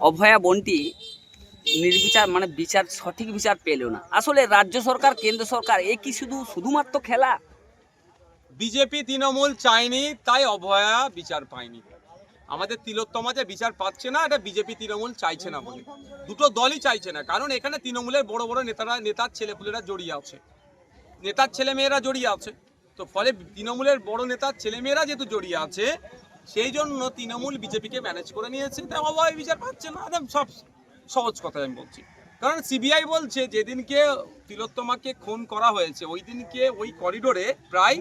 অভয়া বোনটি নির্বিচার মানে সঠিক বিচার পেল না। আসলে রাজ্য সরকার কেন্দ্র সরকার এ কি শুধুমাত্র খেলা? বিজেপি তৃণমূল চায়নি তাই অভয়া বিচার পায়নি। আমাদের তিলোত্তমা যে বিচার পাচ্ছে না, এটা বিজেপি তৃণমূল চাইছে না বলে। দুটো দলই চাইছে না, কারণ এখানে তৃণমূলের বড় বড় নেতার ছেলেপুলেরা জড়িয়ে আছে, নেতার ছেলেমেয়েরা জড়িয়ে আছে। তো ফলে তৃণমূলের বড় নেতার ছেলেমেয়েরা যেহেতু জড়িয়ে আছে, সেই জন্য তৃণমূল বিজেপিকে ম্যানেজ করে নিয়েছে, তাই অভয় বিচার পাচ্ছে না। সব সহজ কথা আমি বলছি। কারণ সিবিআই বলছে যেদিনকে তিলোত্তমাকে খুন করা হয়েছে ওই দিনকে ওই করিডোরে প্রায়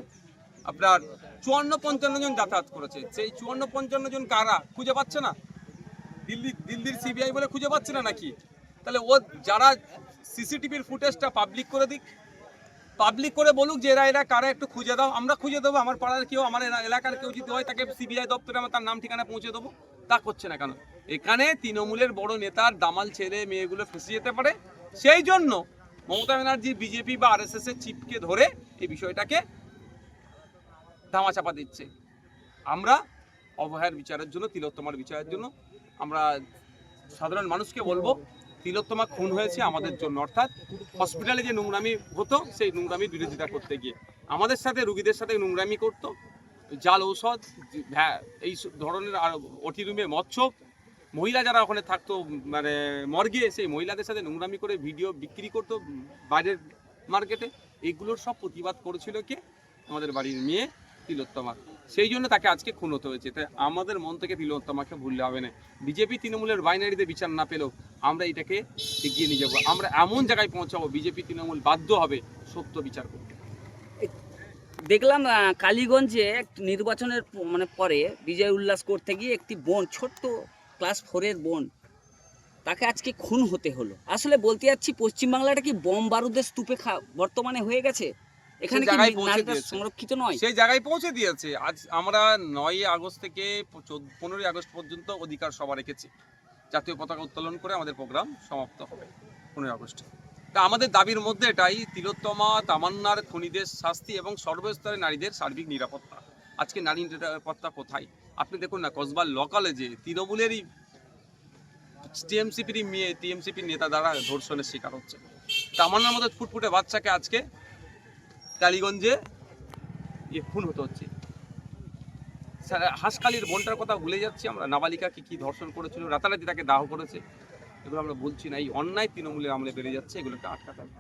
আপনার 54-55 জন যাতায়াত করেছে। সেই 54-55 জন কারা খুঁজে পাচ্ছে না? দিল্লির সিবিআই বলে খুঁজে পাচ্ছে না নাকি? তাহলে ও যারা সিসিটিভির ফুটেজটা পাবলিক করে দিক, পাবলিক করে বলুক যে এরা কারা, একটু খুঁজে দাও, আমরা খুঁজে দেবো। আমার পাড়ার কেউ, আমার এলাকার কেউ যদি হয়, তাকে সিবিআই দপ্তরে আমরা তার নাম ঠিকানা পৌঁছে দেবো। তা করছে না কেন? এখানে তৃণমূলের বড় নেতার দামাল ছেলে মেয়েগুলো ফেঁসে যেতে পারে, সেই জন্য মমতা ব্যানার্জি বিজেপি বা আরএসএস এর চিপকে ধরে এই বিষয়টাকে ধামাচাপা দিচ্ছে। আমরা অভয়ার বিচারের জন্য, তিলোত্তমার বিচারের জন্য আমরা সাধারণ মানুষকে বলবো, তিলোত্তমা খুন হয়েছে আমাদের জন্য, অর্থাৎ হসপিটালে যে নোংরামি হতো সেই নোংরামির বিরোধিতা করতে গিয়ে আমাদের সাথে রুগীদের সাথে নোংরামি করতো, জাল ঔষধ, এই ধরনের ওটি রুমে মচ্ছপ, মহিলা যারা ওখানে থাকতো মানে মর্গে, সেই মহিলাদের সাথে নোংরামি করে ভিডিও বিক্রি করতো বাইরের মার্কেটে। এইগুলোর সব প্রতিবাদ করেছিল কে? আমাদের বাড়ির মেয়ে তিলোত্তমা। সেই জন্য তাকে আজকে খুন হতে হয়েছে। তাই আমাদের মন থেকে তিলোত্তমাকে ভুললে হবে না। বিজেপি তৃণমূলের বাইনারিতে বিচার না পেলেও আমরা এটাকে এগিয়ে নিয়ে যাবো। আমরা এমন জায়গায় পৌঁছাবো, বিজেপি তৃণমূল বাধ্য হবে সত্য বিচার করতে। দেখলাম কালীগঞ্জে নির্বাচনের মানে পরে বিজয় উল্লাস করতে গিয়ে একটি বোন, ছোট্ট ক্লাস 4-এর বোন, তাকে আজকে খুন হতে হলো। আসলে বলতে যাচ্ছি, পশ্চিমবাংলাটা কি বোম বারুদের স্তূপে বর্তমানে হয়ে গেছে? এখানে কি নারীরা সংরক্ষিত নয়? সেই জায়গায় পৌঁছে দিয়েছে। আজ আমরা 9 আগস্ট থেকে 15 আগস্ট পর্যন্ত অধিকার সভা রেখেছি। জাতীয় পতাকা উত্তোলন করে আমাদের প্রোগ্রাম সমাপ্ত হবে 15 আগস্টে। তা আমাদের দাবির মধ্যে এটাই, তিলোত্তমা তামান্নার খুনিদের শাস্তি এবং সর্বস্তরের নারীদের সার্বিক নিরাপত্তা। আজকে নারী নিরাপত্তা কোথায়? আপনি দেখুন না, কসবার ল কলেজে তৃণমূলেরই টিএমসিপির মেয়ে, টিএমসিপির নেতা দ্বারা ধর্ষণের শিকার হচ্ছে। তামান্নার মতো ফুটফুটে বাচ্চাকে আজকে কালীগঞ্জে খুন হতে হচ্ছে। হাঁসখালির বোনটার কথা ভুলে যাচ্ছি আমরা, নাবালিকাকে কি ধর্ষণ করেছিল, রাতারাতি তাকে দাহ করেছে। এগুলো আমরা বলছি না, এই অন্যায় তৃণমূলের আমলে বেড়ে যাচ্ছে, এগুলোকে আটকাতে হবে।